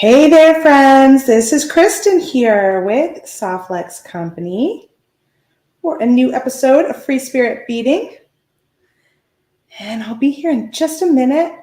Hey there, friends. This is Kristen here with Softlex Company for a new episode of Free Spirit Beading. And I'll be here in just a minute.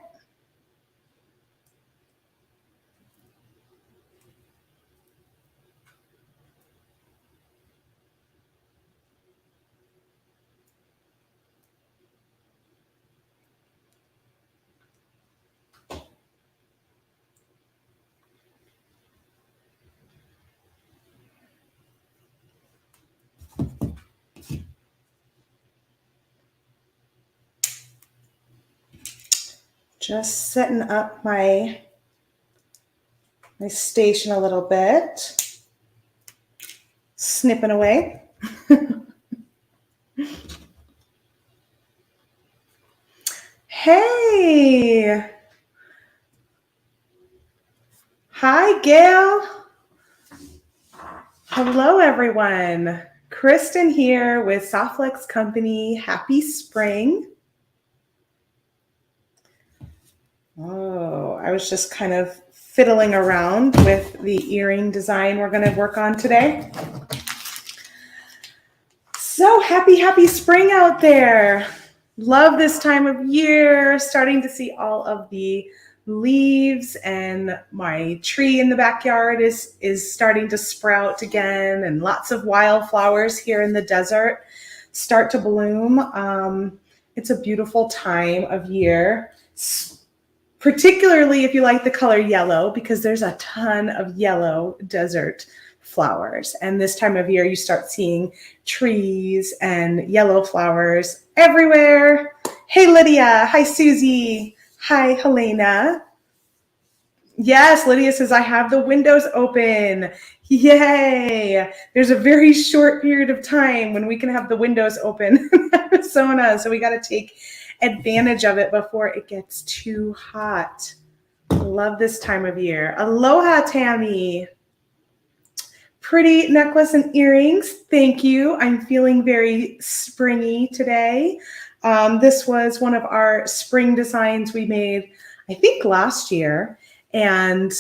Just setting up my station a little bit. Snipping away. Hey! Hi, Gail. Hello, everyone. Kristen here with Softlex Company. Happy spring. Oh, I was just kind of fiddling around with the earring design we're going to work on today. So happy spring out there. Love this time of year, starting to see all of the leaves, and my tree in the backyard is starting to sprout again, and lots of wildflowers here in the desert start to bloom. It's a beautiful time of year, particularly if you like the color yellow, because there's a ton of yellow desert flowers. And this time of year, you start seeing trees and yellow flowers everywhere. Hey, Lydia. Hi, Susie. Hi, Helena. Yes, Lydia says, I have the windows open. Yay. There's a very short period of time when we can have the windows open in Arizona. So we got to take advantage of it before it gets too hot. Love this time of year. Aloha, Tammy. Pretty necklace and earrings. Thank you. I'm feeling very springy today. This was one of our spring designs we made, I think, last year. And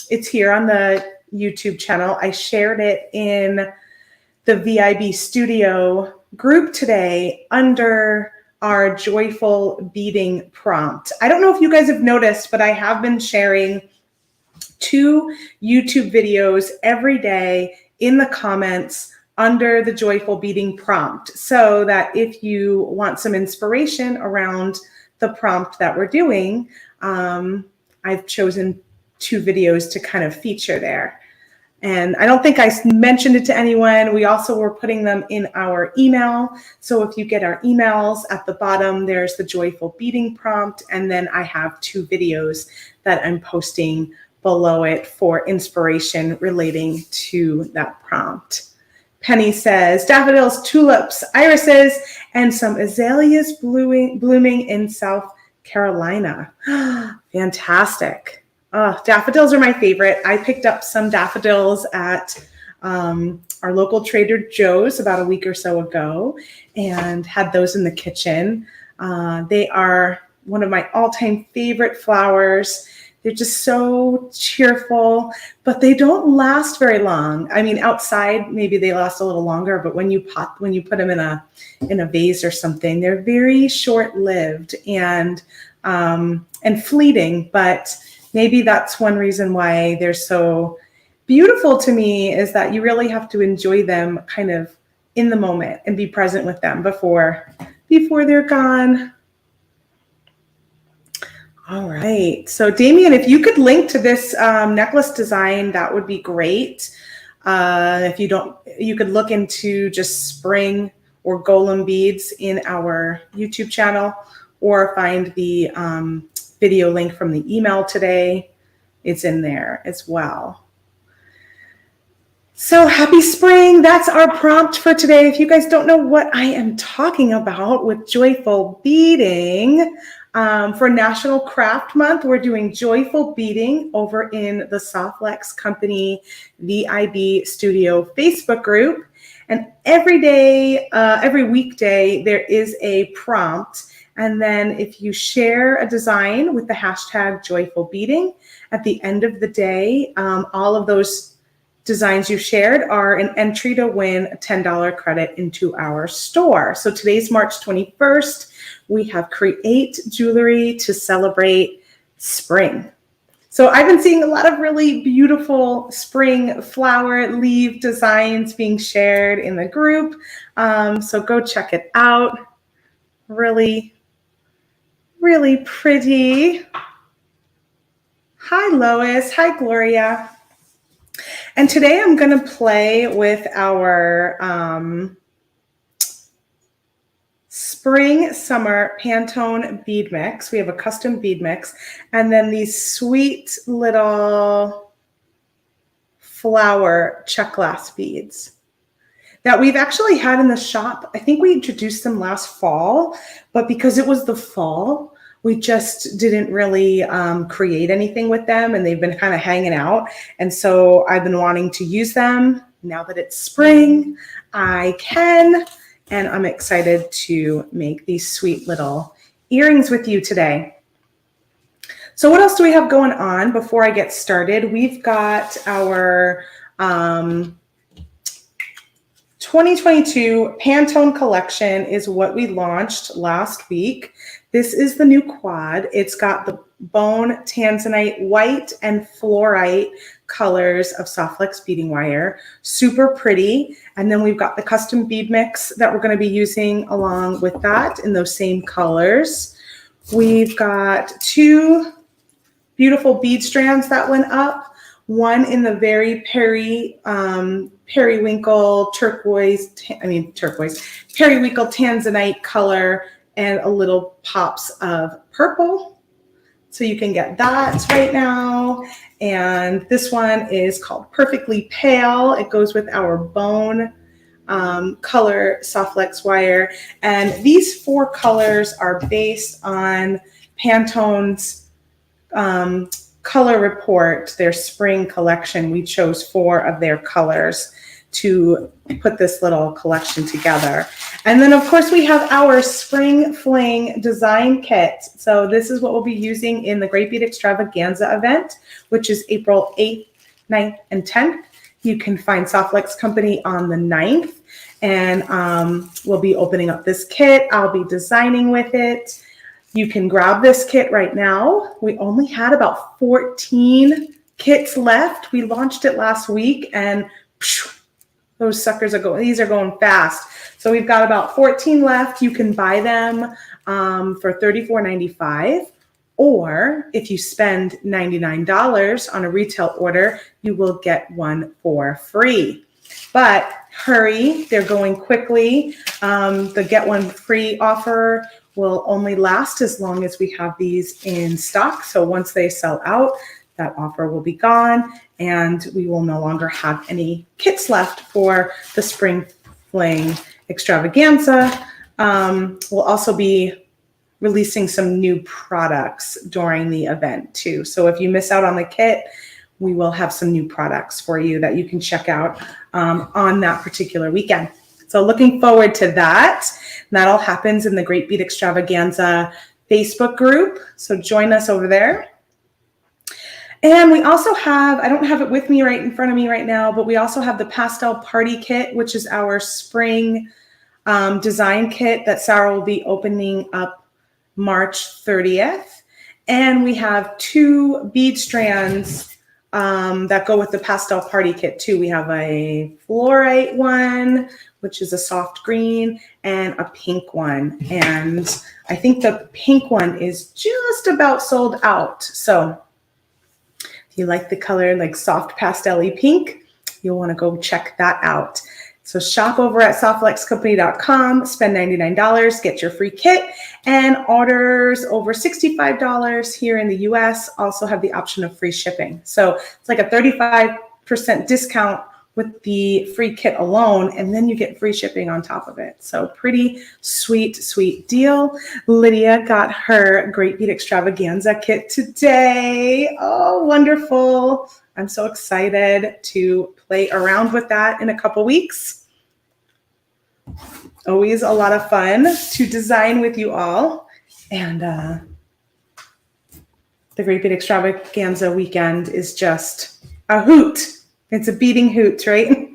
it's here on the YouTube channel. I shared it in the VIB Studio group today under our joyful beading prompt. I don't know if you guys have noticed, but I have been sharing 2 YouTube videos every day in the comments under the joyful beading prompt, so that if you want some inspiration around the prompt that we're doing, I've chosen 2 videos to kind of feature there. And I don't think I mentioned it to anyone. We also were putting them in our email. So if you get our emails, at the bottom, there's the joyful beading prompt. And then I have 2 videos that I'm posting below it for inspiration relating to that prompt. Penny says, daffodils, tulips, irises, and some azaleas blooming in South Carolina. Fantastic. Oh, daffodils are my favorite. I picked up some daffodils at our local Trader Joe's about a week or so ago and had those in the kitchen. They are one of my all-time favorite flowers. They're just so cheerful, but they don't last very long. I mean, outside, maybe they last a little longer, but when you put them in a vase or something, they're very short-lived and fleeting. But maybe that's one reason why they're so beautiful to me, is that you really have to enjoy them kind of in the moment and be present with them before they're gone. All right. So Damien, if you could link to this necklace design, that would be great. If you don't, you could look into just spring or golem beads in our YouTube channel, or find the video link from the email today. It's in there as well. So happy spring. That's our prompt for today. If you guys don't know what I am talking about with joyful beading, for National Craft Month, we're doing joyful beading over in the Softlex Company VIB Studio Facebook group. And every day, every weekday, there is a prompt. And then if you share a design with the hashtag Joyful Beading, at the end of the day, all of those designs you shared are an entry to win a $10 credit into our store. So today's March 21st. We have Create Jewelry to celebrate spring. So I've been seeing a lot of really beautiful spring flower leaf designs being shared in the group. So go check it out. Really, really pretty. Hi, Lois. Hi, Gloria. And today I'm going to play with our spring summer Pantone bead mix. We have a custom bead mix, and then these sweet little flower Czech Glass beads that we've actually had in the shop. I think we introduced them last fall, but because it was the fall, we just didn't really create anything with them, and they've been kind of hanging out. And so I've been wanting to use them. Now that it's spring, I can. And I'm excited to make these sweet little earrings with you today. So what else do we have going on before I get started? We've got our 2022 Pantone collection is what we launched last week. This is the new quad. It's got the bone, tanzanite, white, and fluorite colors of soft flex beading wire. Super pretty. And then we've got the custom bead mix that we're going to be using along with that in those same colors. We've got two beautiful bead strands that went up. One in the very periwinkle periwinkle tanzanite color, and a little pops of purple. So you can get that right now. And this one is called Perfectly Pale. It goes with our bone color soft flex wire. And these four colors are based on Pantone's color report, their spring collection. We chose 4 of their colors to put this little collection together. And then of course we have our Spring Fling design kit. So this is what we'll be using in the Great Bead Extravaganza event, which is April 8th, 9th, and 10th. You can find Soft Flex Company on the 9th, and we'll be opening up this kit. I'll be designing with it. You can grab this kit right now. We only had about 14 kits left. We launched it last week, and those suckers are going, these are going fast. So we've got about 14 left. You can buy them for $34.95. Or if you spend $99 on a retail order, you will get one for free. But hurry, they're going quickly. The get one free offer will only last as long as we have these in stock. So once they sell out, that offer will be gone, and we will no longer have any kits left for the Spring Fling Extravaganza. We'll also be releasing some new products during the event too. So if you miss out on the kit, we will have some new products for you that you can check out on that particular weekend. So looking forward to that. And that all happens in the Great Bead Extravaganza Facebook group. So join us over there. And we also have, I don't have it with me right in front of me right now, but we also have the Pastel Party Kit, which is our spring design kit that Sarah will be opening up March 30th. And we have 2 bead strands that go with the Pastel Party Kit too. We have a fluorite one, which is a soft green, and a pink one. And I think the pink one is just about sold out. So if you like the color, like soft pastel-y pink, you'll want to go check that out. So shop over at softflexcompany.com, spend $99, get your free kit, and orders over $65 here in the US also have the option of free shipping. So it's like a 35% discount with the free kit alone, and then you get free shipping on top of it. So pretty sweet, sweet deal. Lydia got her Great Bead Extravaganza kit today. Oh, wonderful. I'm so excited to play around with that in a couple weeks. Always a lot of fun to design with you all. And the Great Bead Extravaganza weekend is just a hoot. It's a beading hoot, right?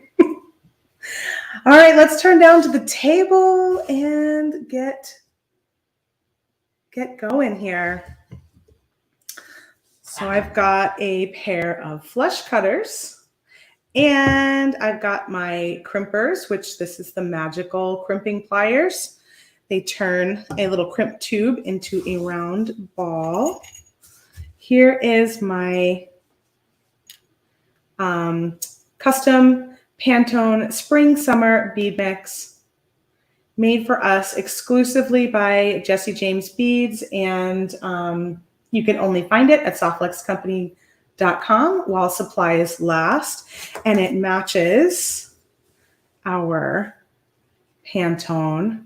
All right, let's turn down to the table and get going here. So I've got a pair of flush cutters, and I've got my crimpers, which this is the magical crimping pliers. They turn a little crimp tube into a round ball. Here is my custom Pantone Spring Summer Bead Mix, made for us exclusively by Jesse James Beads, and you can only find it at softluxcompany.com while supplies last, and it matches our Pantone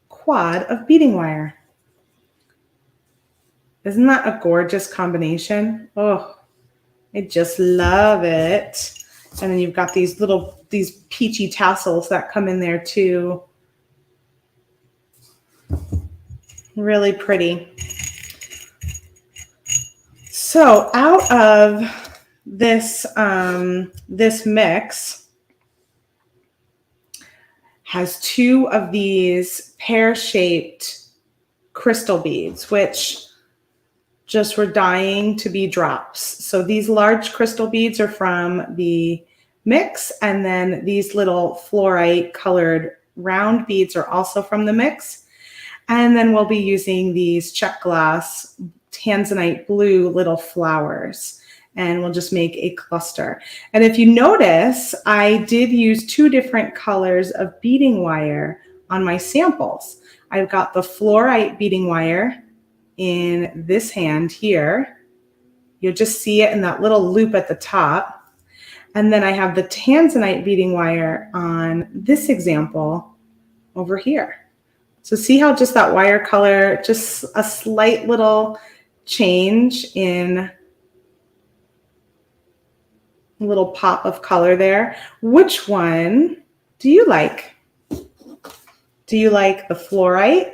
quad of beading wire. Isn't that a gorgeous combination? Oh, I just love it. And then you've got these peachy tassels that come in there too. Really pretty. So out of this, this mix has two of these pear-shaped crystal beads, which just were dying to be drops. So these large crystal beads are from the mix, and then these little fluorite colored round beads are also from the mix. And then we'll be using these Czech Glass tanzanite blue little flowers, and we'll just make a cluster. And if you notice, I did use two different colors of beading wire on my samples. I've got the fluorite beading wire in this hand here. You'll just see it in that little loop at the top. And then I have the tanzanite beading wire on this example over here. So see how just that wire color, just a slight little change in a little pop of color there. Which one do you like? Do you like the fluorite?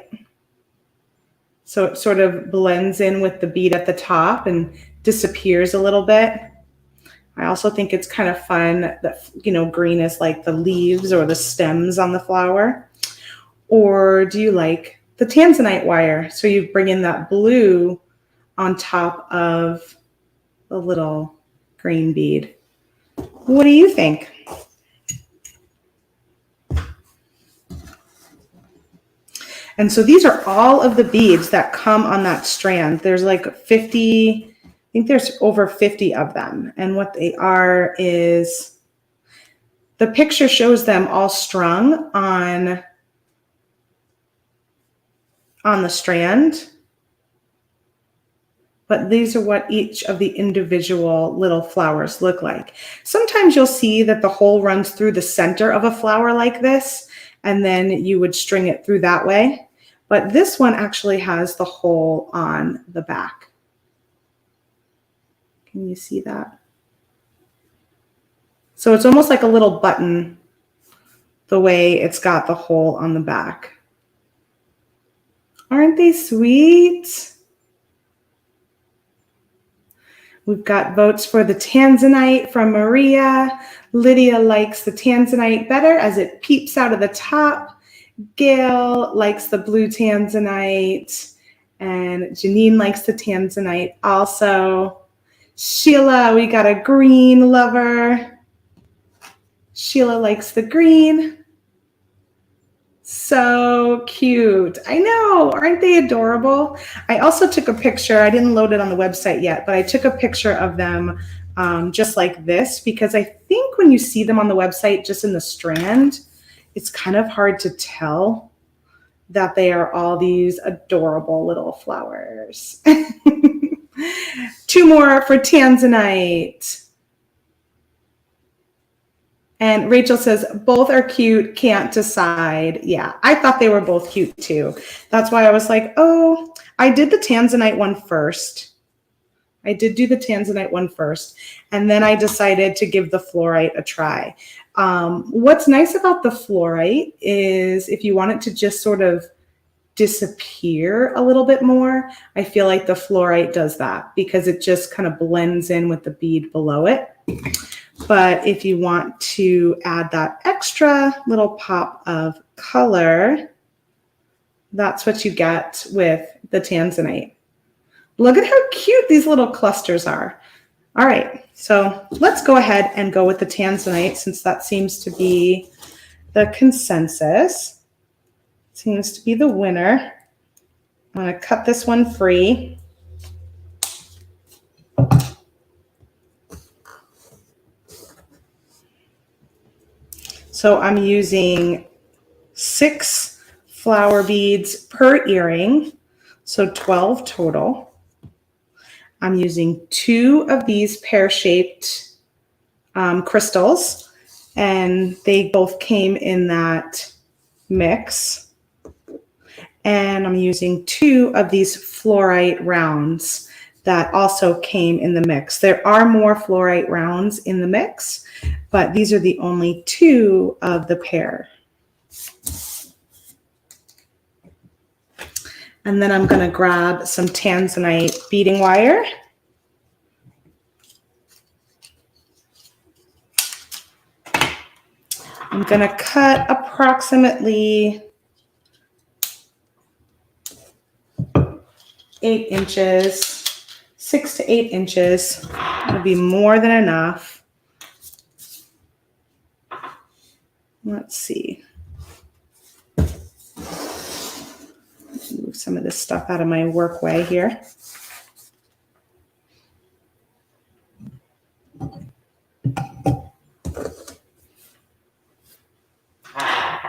So it sort of blends in with the bead at the top and disappears a little bit. I also think it's kind of fun that, you know, green is like the leaves or the stems on the flower. Or do you like the tanzanite wire? So you bring in that blue on top of the little green bead. What do you think? And so these are all of the beads that come on that strand. There's like 50, I think there's over 50 of them. And what they are is, the picture shows them all strung on the strand. But these are what each of the individual little flowers look like. Sometimes you'll see that the hole runs through the center of a flower like this, and then you would string it through that way. But this one actually has the hole on the back. Can you see that? So it's almost like a little button, the way it's got the hole on the back. Aren't they sweet? We've got votes for the tanzanite from Maria. Lydia likes the tanzanite better as it peeps out of the top. Gail likes the blue tanzanite, and Janine likes the tanzanite also. Sheila, we got a green lover. Sheila likes the green. So cute. I know, aren't they adorable? I also took a picture. I didn't load it on the website yet, but I took a picture of them just like this, because I think when you see them on the website just in the strand, it's kind of hard to tell that they are all these adorable little flowers. Two more for tanzanite. And Rachel says, both are cute, can't decide. Yeah, I thought they were both cute too. That's why I was like, oh, I did the tanzanite one first. I did do the tanzanite one first. And then I decided to give the fluorite a try. What's nice about the fluorite is if you want it to just sort of disappear a little bit more, I feel like the fluorite does that because it just kind of blends in with the bead below it. But if you want to add that extra little pop of color, that's what you get with the tanzanite. Look at how cute these little clusters are. All right, so let's go ahead and go with the tanzanite since that seems to be the consensus. Seems to be the winner. I'm going to cut this one free. So I'm using 6 flower beads per earring, so 12 total. I'm using 2 of these pear-shaped crystals, and they both came in that mix. And I'm using 2 of these fluorite rounds that also came in the mix. There are more fluorite rounds in the mix, but these are the only 2 of the pear. And then I'm going to grab some tanzanite beading wire. I'm going to cut approximately 8 inches, 6 to 8 inches. It'll be more than enough. Let's see. Move some of this stuff out of my work way here.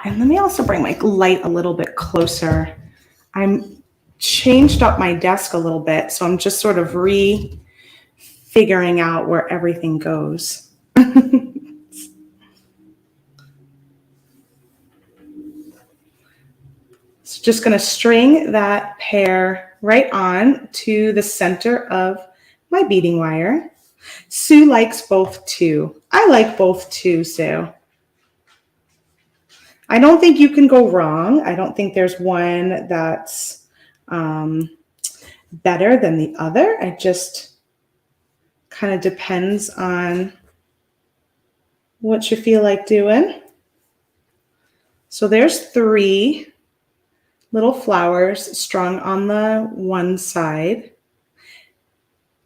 And let me also bring my light a little bit closer. I'm changed up my desk a little bit, so I'm just sort of figuring out where everything goes. So just going to string that pear right on to the center of my beading wire. Sue likes both too. I like both too, Sue. I don't think you can go wrong. I don't think there's one that's better than the other. It just kind of depends on what you feel like doing. So there's 3 little flowers strung on the one side.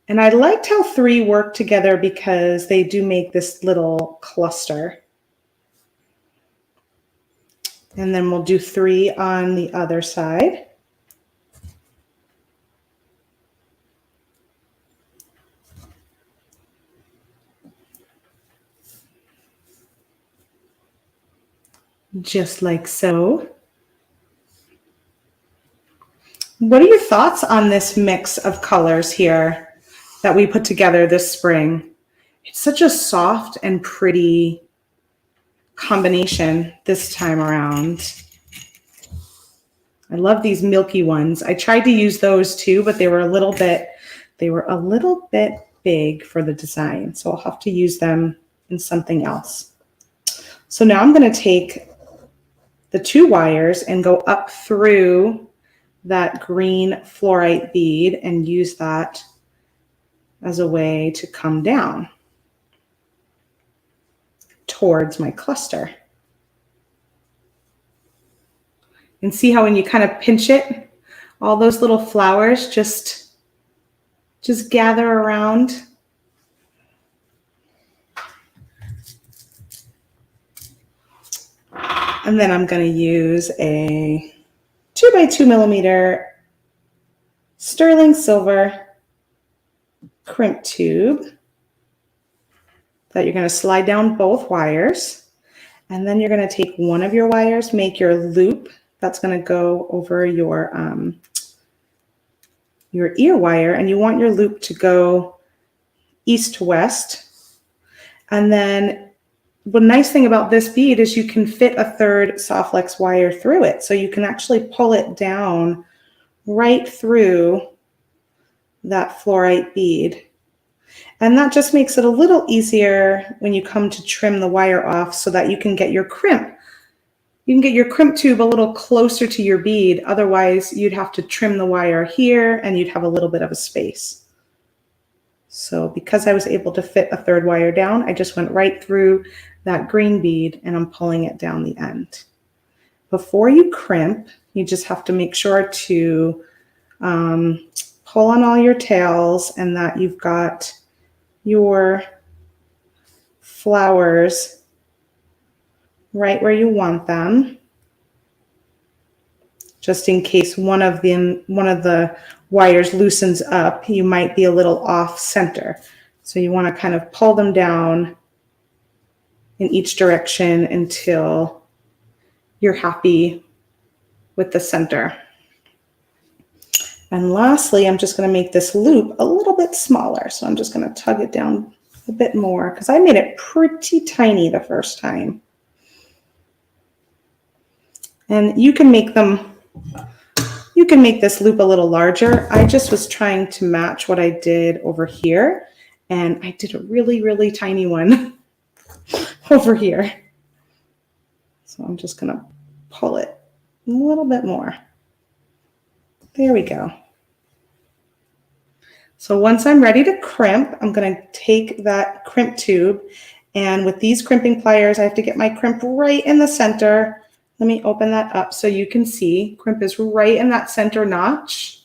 And I liked how 3 work together because they do make this little cluster. And then we'll do 3 on the other side. Just like so. What are your thoughts on this mix of colors here that we put together this spring? It's such a soft and pretty combination this time around. I love these milky ones. I tried to use those too, but they were a little bit big for the design. So I'll have to use them in something else. So now I'm going to take the 2 wires and go up through that green fluorite bead and use that as a way to come down towards my cluster. And see how when you kind of pinch it, all those little flowers just gather around. And then I'm going to use a 2 by 2 millimeter sterling silver crimp tube that you're going to slide down both wires. And then you're going to take one of your wires, make your loop. That's going to go over your ear wire, and you want your loop to go east to west. And then the nice thing about this bead is you can fit a 3rd soft flex wire through it. So you can actually pull it down right through that fluorite bead. And that just makes it a little easier when you come to trim the wire off so that you can get your crimp You can get your crimp tube a little closer to your bead. Otherwise, you'd have to trim the wire here and you'd have a little bit of a space. So because I was able to fit a third wire down, I just went right through that green bead and I'm pulling it down the end. Before you crimp, you just have to make sure to pull on all your tails and that you've got your flowers right where you want them, just in case one of the wires loosens up, you might be a little off center. So you want to kind of pull them down in each direction until you're happy with the center. And lastly, I'm just going to make this loop a little bit smaller. So I'm just going to tug it down a bit more because I made it pretty tiny the first time. And you can make this loop a little larger. I just was trying to match what I did over here. And I did a really, really tiny one over here. So I'm just going to pull it a little bit more. There we go. So once I'm ready to crimp, I'm going to take that crimp tube, and with these crimping pliers, I have to get my crimp right in the center. Let me open that up so you can see. Crimp is right in that center notch.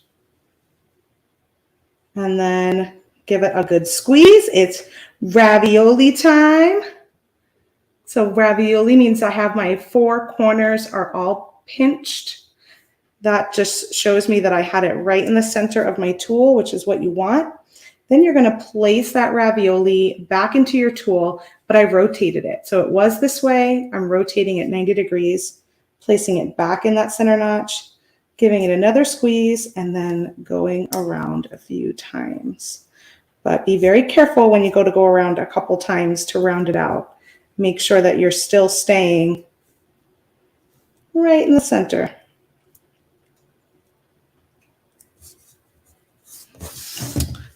And then give it a good squeeze. It's ravioli time. So ravioli means I have my four corners are all pinched. That just shows me that I had it right in the center of my tool, which is what you want. Then you're going to place that ravioli back into your tool, but I rotated it. So it was this way. I'm rotating it 90 degrees, placing it back in that center notch, giving it another squeeze, and then going around a few times. But be very careful when you go around a couple times to round it out. Make sure that you're still staying right in the center.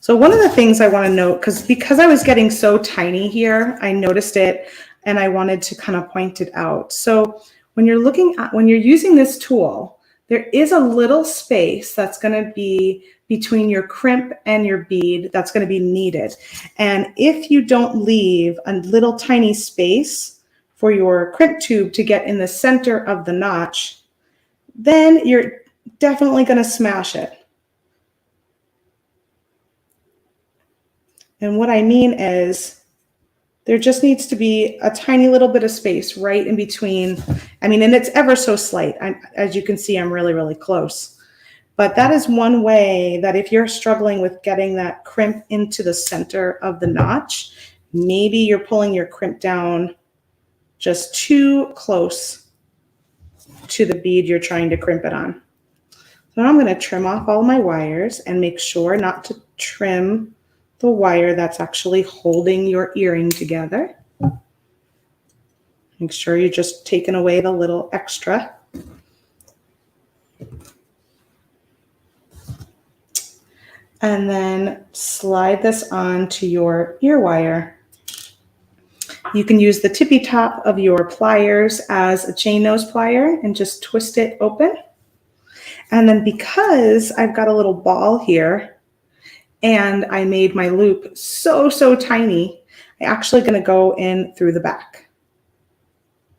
So one of the things I want to note, because I was getting so tiny here, I noticed it and I wanted to kind of point it out. So when you're using this tool, there is a little space that's going to be between your crimp and your bead that's going to be needed. And if you don't leave a little tiny space for your crimp tube to get in the center of the notch, then you're definitely going to smash it. And what I mean is there just needs to be a tiny little bit of space right in between. I mean, and it's ever so slight. As you can see, I'm really, really close. But that is one way that if you're struggling with getting that crimp into the center of the notch, maybe you're pulling your crimp down just too close to the bead you're trying to crimp it on. So now I'm going to trim off all my wires and make sure not to trim the wire that's actually holding your earring together. Make sure you're just taking away the little extra. And then slide this on to your ear wire. You can use the tippy top of your pliers as a chain nose plier and just twist it open. And then because I've got a little ball here, and I made my loop so tiny, I'm actually going to go in through the back.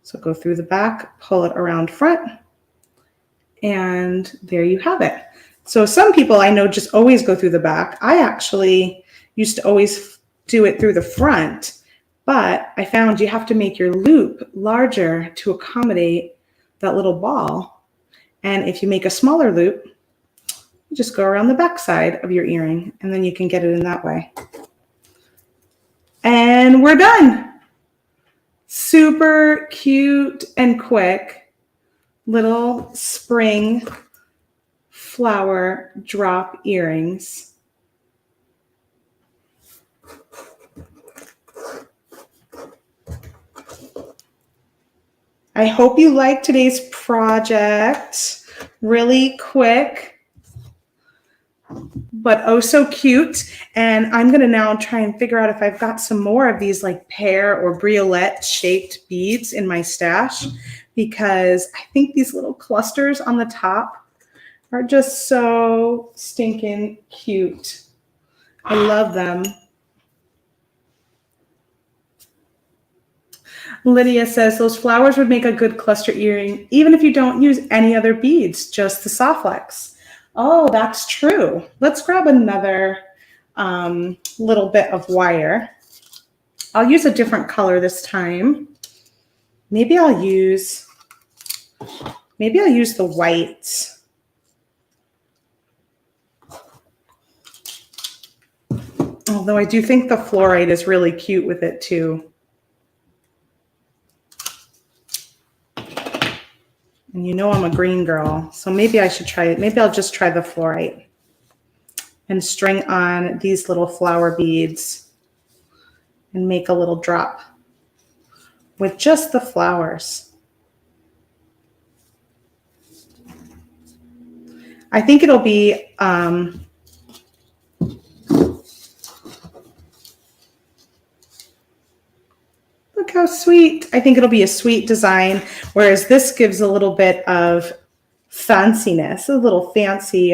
So go through the back, pull it around front, and there you have it. So some people I know just always go through the back. I actually used to always do it through the front, but I found you have to make your loop larger to accommodate that little ball. And if you make a smaller loop, just go around the back side of your earring and then you can get it in that way. And we're done. Super cute and quick little spring flower drop earrings. I hope you liked today's project. Really quick. but oh so cute. And I'm gonna now try and figure out if I've got some more of these like pear or briolette shaped beads in my stash, because I think these little clusters on the top are just so stinking cute. I love them. Lydia says those flowers would make a good cluster earring, even if you don't use any other beads, just the Softlex. Oh, that's true. Let's grab another little bit of wire. I'll use a different color this time. Maybe I'll use the white. Although I do think the fluorite is really cute with it too. And you know I'm a green girl, so maybe I should try it. Maybe I'll just try the fluorite and string on these little flower beads and make a little drop with just the flowers. I think it'll be look how sweet. I think it'll be a sweet design, whereas this gives a little bit of fanciness, a little fancy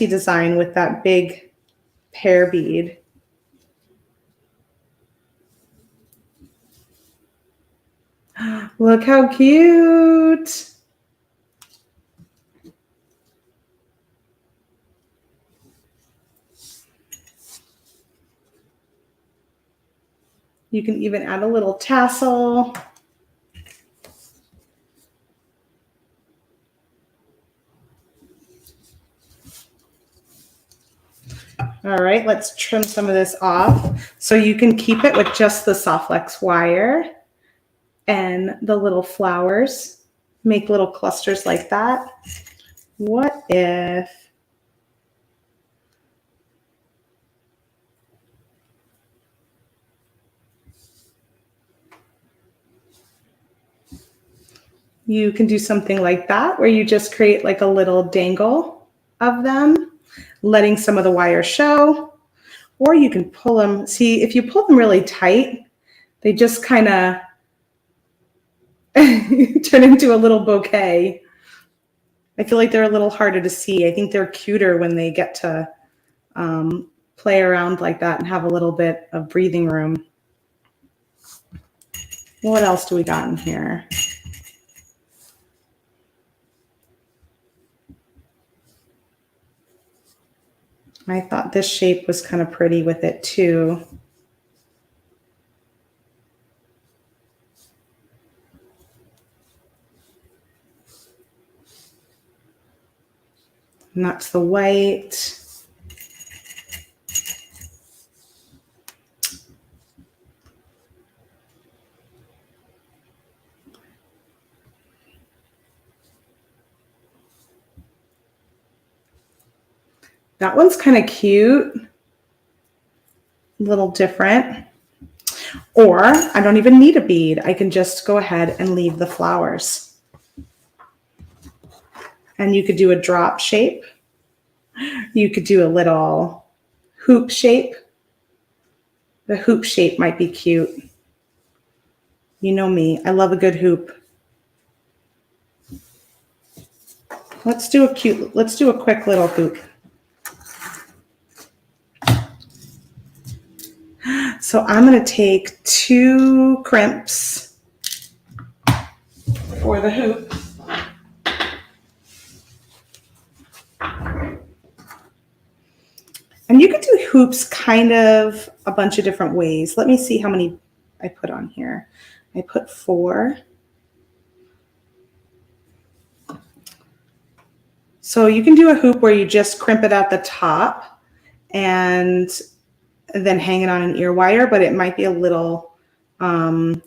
design with that big pear bead. Look how cute. You can even add a little tassel. All right, let's trim some of this off. So you can keep it with just the Softlex wire and the little flowers. Make little clusters like that. What if you can do something like that, where you just create like a little dangle of them, letting some of the wire show, or you can pull them. See, if you pull them really tight, they just kind of turn into a little bouquet. I feel like they're a little harder to see. I think they're cuter when they get to play around like that and have a little bit of breathing room. What else do we got in here? I thought this shape was kind of pretty with it too. And that's the white. That one's kind of cute, a little different. Or I don't even need a bead. I can just go ahead and leave the flowers. And you could do a drop shape. You could do a little hoop shape. The hoop shape might be cute. You know me, I love a good hoop. Let's do a quick little hoop. So I'm going to take 2 crimps for the hoop. And you can do hoops kind of a bunch of different ways. Let me see how many I put on here. I put 4. So you can do a hoop where you just crimp it at the top and then hang it on an ear wire, but it might be a little, might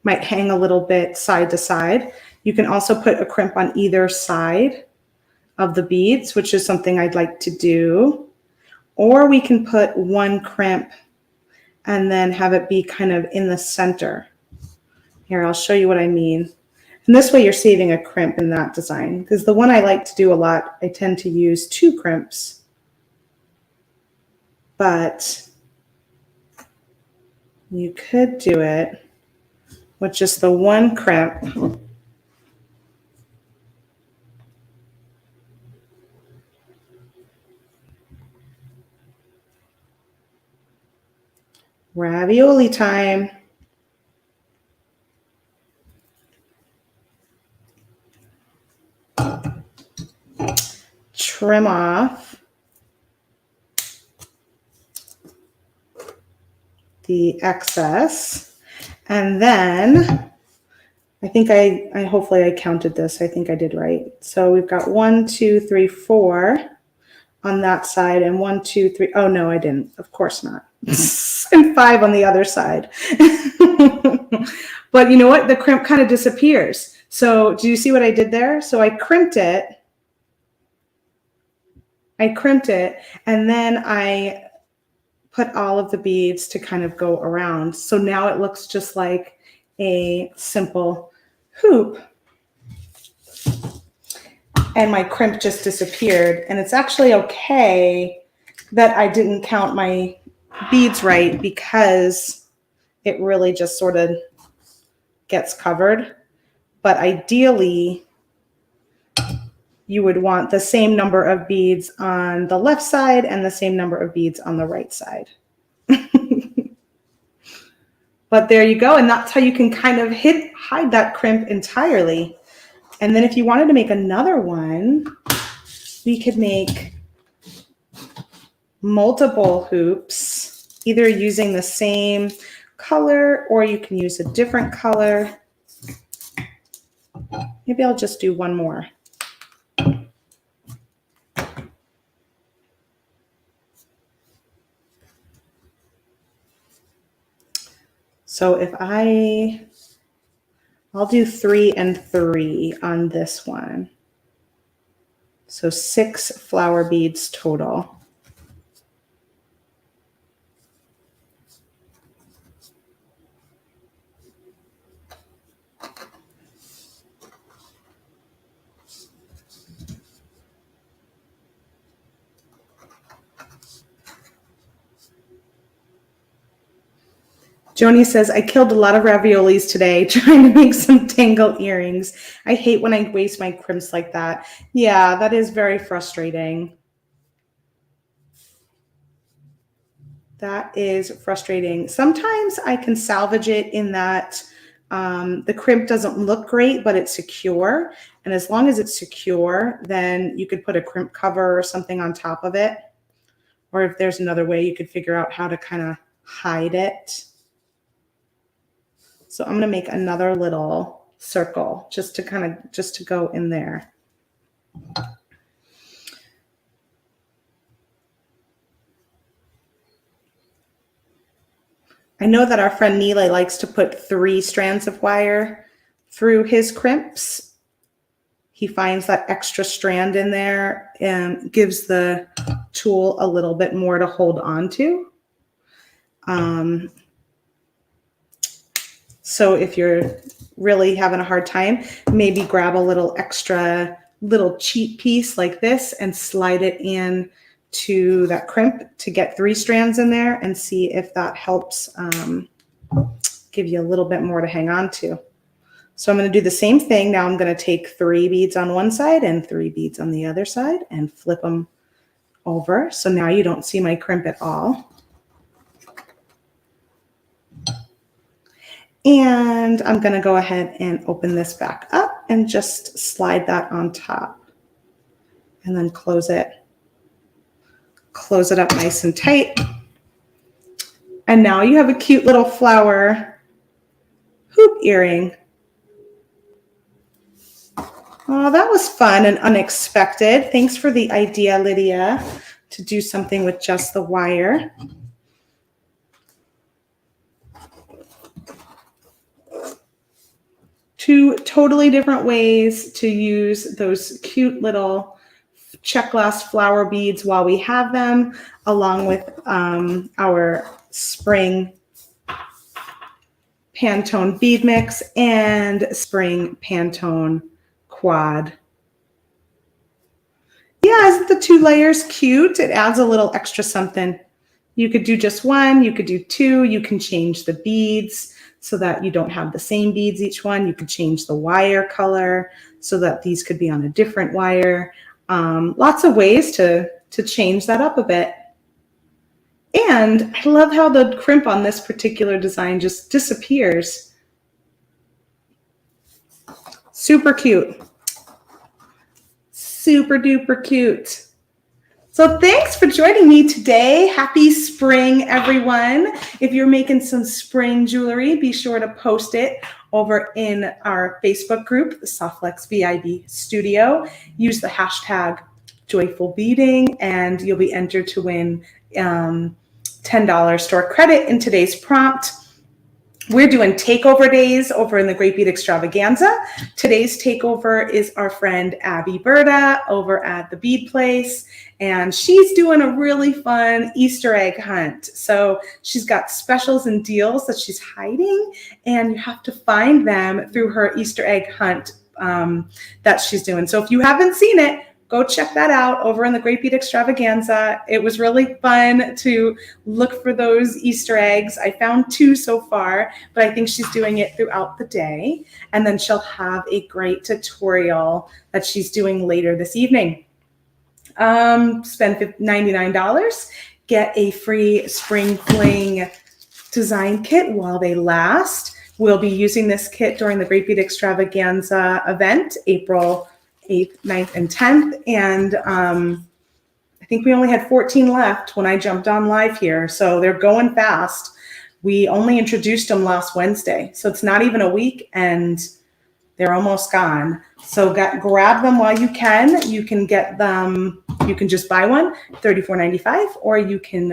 hang a little bit side to side. You can also put a crimp on either side of the beads, which is something I'd like to do. Or we can put 1 crimp and then have it be kind of in the center. Here, I'll show you what I mean. And this way you're saving a crimp in that design, because the one I like to do a lot, I tend to use 2 crimps, but you could do it with just the 1 crimp. Ravioli time. Trim off the excess, and then I think I hopefully I counted this. I think I did right. So we've got 1, 2, 3, 4 on that side, and 1, 2, 3. Oh no, I didn't. Of course not. And 5 on the other side. But you know what? The crimp kind of disappears. So do you see what I did there? So I crimped it. And then I put all of the beads to kind of go around. So now it looks just like a simple hoop. And my crimp just disappeared. And it's actually okay that I didn't count my beads right, because it really just sort of gets covered. But ideally, you would want the same number of beads on the left side and the same number of beads on the right side. But there you go. And that's how you can kind of hide that crimp entirely. And then if you wanted to make another one, we could make multiple hoops, either using the same color or you can use a different color. Maybe I'll just do one more. So if I'll do 3 and 3 on this one. So 6 flower beads total. Joni says, I killed a lot of raviolis today trying to make some tangle earrings. I hate when I waste my crimps like that. Yeah, that is very frustrating. That is frustrating. Sometimes I can salvage it in that the crimp doesn't look great, but it's secure. And as long as it's secure, then you could put a crimp cover or something on top of it. Or if there's another way, you could figure out how to kind of hide it. So I'm going to make another little circle just to go in there. I know that our friend Neela likes to put 3 strands of wire through his crimps. He finds that extra strand in there and gives the tool a little bit more to hold on to. So if you're really having a hard time, maybe grab a little extra little cheat piece like this and slide it in to that crimp to get 3 strands in there and see if that helps give you a little bit more to hang on to. So I'm going to do the same thing. Now I'm going to take 3 beads on one side and 3 beads on the other side and flip them over. So now you don't see my crimp at all. And I'm going to go ahead and open this back up and just slide that on top and then close it up nice and tight. And now you have a cute little flower hoop earring. Oh, that was fun and unexpected. Thanks for the idea, Lydia, to do something with just the wire. 2 totally different ways to use those cute little Czech Glass flower beads while we have them, along with our spring Pantone bead mix and spring Pantone quad. Yeah, isn't the 2 layers cute? It adds a little extra something. You could do just 1, you could do 2, you can change the beads so that you don't have the same beads each one. You could change the wire color so that these could be on a different wire. Lots of ways to change that up a bit. And I love how the crimp on this particular design just disappears. Super cute. Super duper cute. So thanks for joining me today. Happy spring, everyone. If you're making some spring jewelry, be sure to post it over in our Facebook group, the Softflex VIB Studio. Use the hashtag Joyful Beading, and you'll be entered to win $10 store credit in today's prompt. We're doing takeover days over in the Great Bead Extravaganza. Today's takeover is our friend Abby Berta over at the Bead Place, and she's doing a really fun Easter egg hunt. So she's got specials and deals that she's hiding, and you have to find them through her Easter egg hunt that she's doing. So if you haven't seen it, go check that out over in the Great Bead Extravaganza. It was really fun to look for those Easter eggs. I found 2 so far, but I think she's doing it throughout the day. And then she'll have a great tutorial that she's doing later this evening. Spend $99, get a free Spring Fling design kit while they last. We'll be using this kit during the Great Bead Extravaganza event, April 8th, 9th, and 10th. And I think we only had 14 left when I jumped on live here. So they're going fast. We only introduced them last Wednesday. So it's not even a week and they're almost gone. So grab them while you can. You can get them, you can just buy one, $34.95, or you can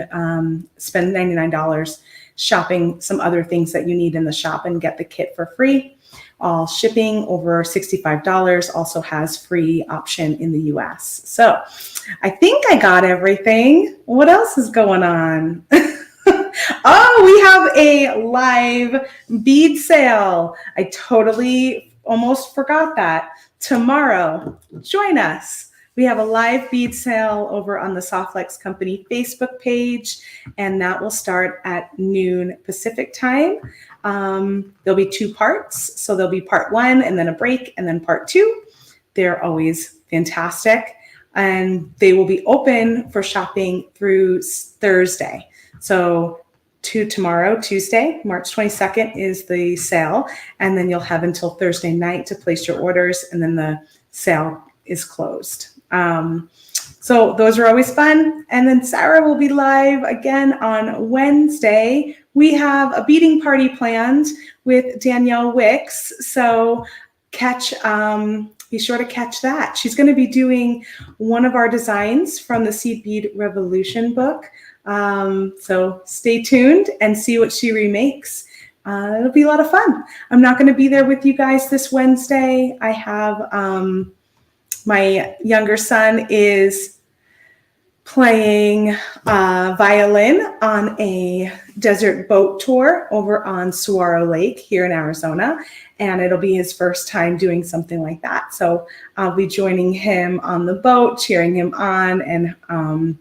spend $99 shopping some other things that you need in the shop and get the kit for free. All shipping over $65 also has free option in the US. So I think I got everything. What else is going on? Oh, we have a live bead sale. I totally almost forgot that. Tomorrow, join us. We have a live bead sale over on the Softflex Company Facebook page, and that will start at noon Pacific time. There'll be 2 parts. So there'll be part 1 and then a break and then part 2. They're always fantastic. And they will be open for shopping through Thursday. So tomorrow, Tuesday, March 22nd is the sale. And then you'll have until Thursday night to place your orders. And then the sale is closed. So those are always fun. And then Sarah will be live again on Wednesday. We have a beading party planned with Danielle Wicks. So be sure to catch that. She's going to be doing one of our designs from the Seed Bead Revolution book. So stay tuned and see what she remakes. It'll be a lot of fun. I'm not going to be there with you guys this Wednesday. I have my younger son is playing violin on a desert boat tour over on Saguaro Lake here in Arizona. And it'll be his first time doing something like that. So I'll be joining him on the boat, cheering him on, and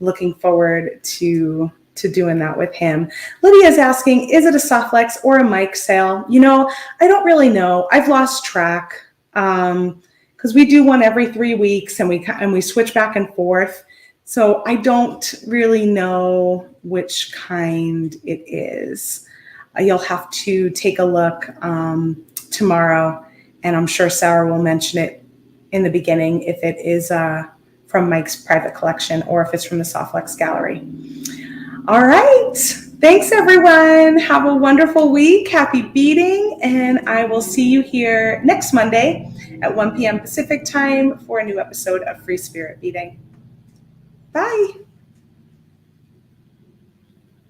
looking forward to doing that with him. Lydia's asking, is it a Softflex or a mic sale? You know, I don't really know. I've lost track because we do one every 3 weeks and we switch back and forth. So I don't really know which kind it is. You'll have to take a look tomorrow, and I'm sure Sarah will mention it in the beginning if it is from Mike's private collection or if it's from the Softflex gallery. All right. Thanks, everyone. Have a wonderful week. Happy beading, and I will see you here next Monday at 1 p.m. Pacific time for a new episode of Free Spirit Beading. Bye.